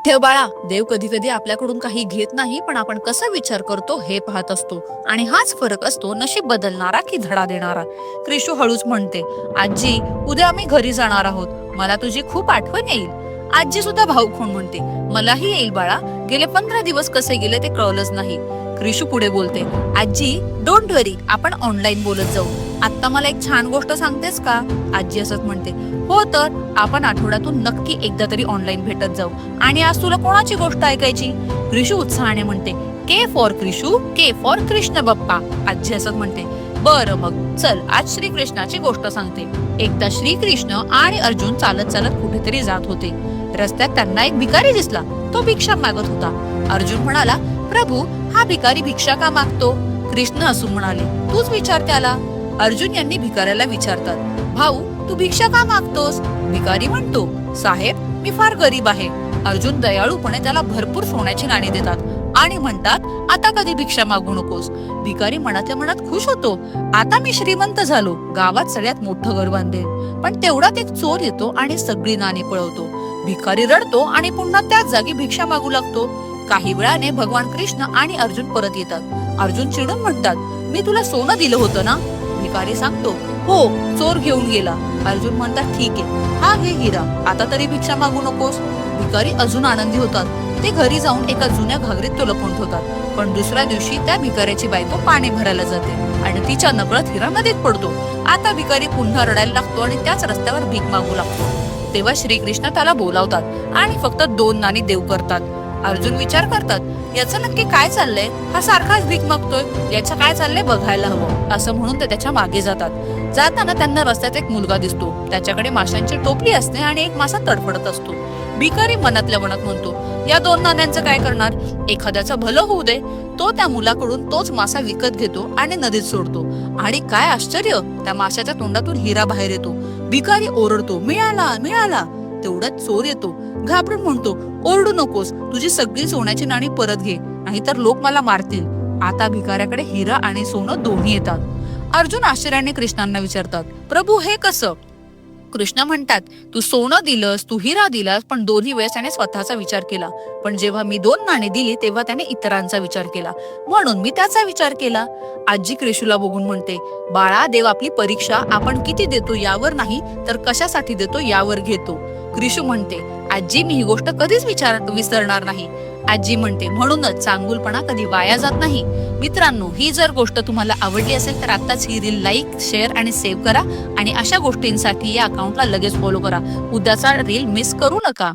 ठेव बाळा, देव कधी कधी आपल्याकडून काही घेत नाही, पण आपण कसा विचार करतो हे पाहत असतो. आणि हाच फरक असतो नशीब बदलणारा की धडा देणारा. क्रिशू हळूच म्हणते, आजी, उद्या आम्ही घरी जाणार आहोत. मला तुझी खूप आठवण येईल. आजी सुद्धा भाऊक होऊन म्हणते, मलाही येईल बाळा. गेले 15 दिवस कसे गेले ते कळलंच नाही. क्रिशू पुढे बोलते, आजी, डोंट वरी, आपण ऑनलाईन बोलत जाऊ. आता मला एक छान गोष्ट सांगतेस का? आजी असंच म्हणते, हो तर आपण आठवड्यातून नक्की एकदा तरी ऑनलाईन भेटत जाऊ. आणि आज तुला कोणाची गोष्ट ऐकायची? क्रिशू उत्साहाने म्हणते, के फॉर क्रिशू, के फॉर कृष्ण बाप्पा. आजी असंच म्हणते, बरं मग चल, आज श्रीकृष्णाची गोष्ट सांगते. एकदा श्रीकृष्ण आणि अर्जुन चालत चालत कुठेतरी जात होते. रस्त्यात त्यांना एक भिकारी दिसला. तो भिक्षा मागत होता. अर्जुन म्हणाला, प्रभू, हा भिकारी भिक्षा का मागतो? कृष्ण हसून म्हणाले, तूच विचार त्याला. अर्जुन यांनी भिकाऱ्याला विचारतात, भाऊ, तू भिक्षा का मागतोस? भिकारी म्हणतो, साहेब, मी फार गरीब आहे. अर्जुन दयाळूपणे त्याला भरपूर सोन्याची नाणी देतात आणि म्हणतात, आता कधी भिक्षा मागू नकोस. भिकारी मनातल्या मनात खुश होतो. आता मी श्रीमंत झालो, गावात सगळ्यात मोठं घर बांधेल. पण तेवढ्यात एक चोर येतो आणि सगळी नाणी पळवतो. भिकारी रडतो आणि पुन्हा त्याच जागी भिक्षा मागू लागतो. काही वेळाने भगवान कृष्ण आणि अर्जुन परत येतात. अर्जुन चिडून म्हणतात, मी तुला सोनं दिलं होतं ना? भिकारी सांगतो, हो, चोर घेऊन गेला. अर्जुन म्हणतात, ठीक आहे, हा घे हिरा, आता तरी भिक्षा मागू नकोस. भिकारी अजून आनंदी होतात. ते घरी जाऊन एका जुन्या घागरीत तो लपवून ठेवतात. पण दुसऱ्या दिवशी त्या भिकाऱ्याची बायको पाणी भरायला जाते आणि तिच्या नकळत हिरा नदीत पडतो. आता भिकारी पुन्हा रडायला लागतो आणि त्याच रस्त्यावर भीक मागू लागतो. तेव्हा श्रीकृष्ण त्याला बोलावतात आणि फक्त 2 नाणी देऊ करतात. अर्जुन विचार करतात, याचं नक्की काय चाललंय? हा सारखाच भीक मागतोय, याचं काय चाललंय बघायला हवं, असं म्हणून ते त्याच्या मागे जातात. जाताना त्यांना रस्त्यात एक मुलगा दिसतो. त्याच्याकडे माशांची टोपली असते आणि एक मासा तडफडत असतो. भिकारी मनातल्या मनात म्हणतो, या 2 नाण्यांचं काय करणार? एखाद्याचं भलं होऊ दे. तो त्या मुलाकडून तोच मासा विकत घेतो आणि नदीत सोडतो. आणि काय आश्चर्य, त्या माशाच्या तोंडातून हिरा बाहेर येतो. भिकारी ओरडतो, मिळाला, मिळाला. तेवढ्यात चोर येतो. घाबरून म्हणतो, ओरडू नकोस, तुझी सगळी सोन्याची नाणी परत घे, नाहीतर लोक मला मारतील. आता भिकाऱ्याकडे हिरा आणि सोनं दोन्ही येतात. अर्जुन आश्चर्याने कृष्णांना विचारतात, प्रभू, हे कसं? कृष्ण म्हणतात, तू सोनं दिलंस, तू हिरा दिलास, पण दोन्ही वेळेस त्याने स्वतःचा विचार केला. पण जेव्हा मी 2 नाणी दिली तेव्हा त्याने इतरांचा विचार केला, म्हणून मी त्याचा विचार केला. आजी क्रिशूला बघून म्हणते, बाळा, देव आपली परीक्षा आपण किती देतो यावर नाही, तर कशासाठी देतो यावर घेतो. क्रिशू म्हणते, आजी, मी ही गोष्ट कधीच विसरणार नाही. आजी म्हणते, म्हणूनच चांगुलपणा कधी वाया जात नाही. मित्रांनो, ही जर गोष्ट तुम्हाला आवडली असेल तर आताच ही रील लाईक, शेअर आणि सेव्ह करा. आणि अशा गोष्टींसाठी या अकाउंटला लगेच फॉलो करा. उद्याचा रील मिस करू नका.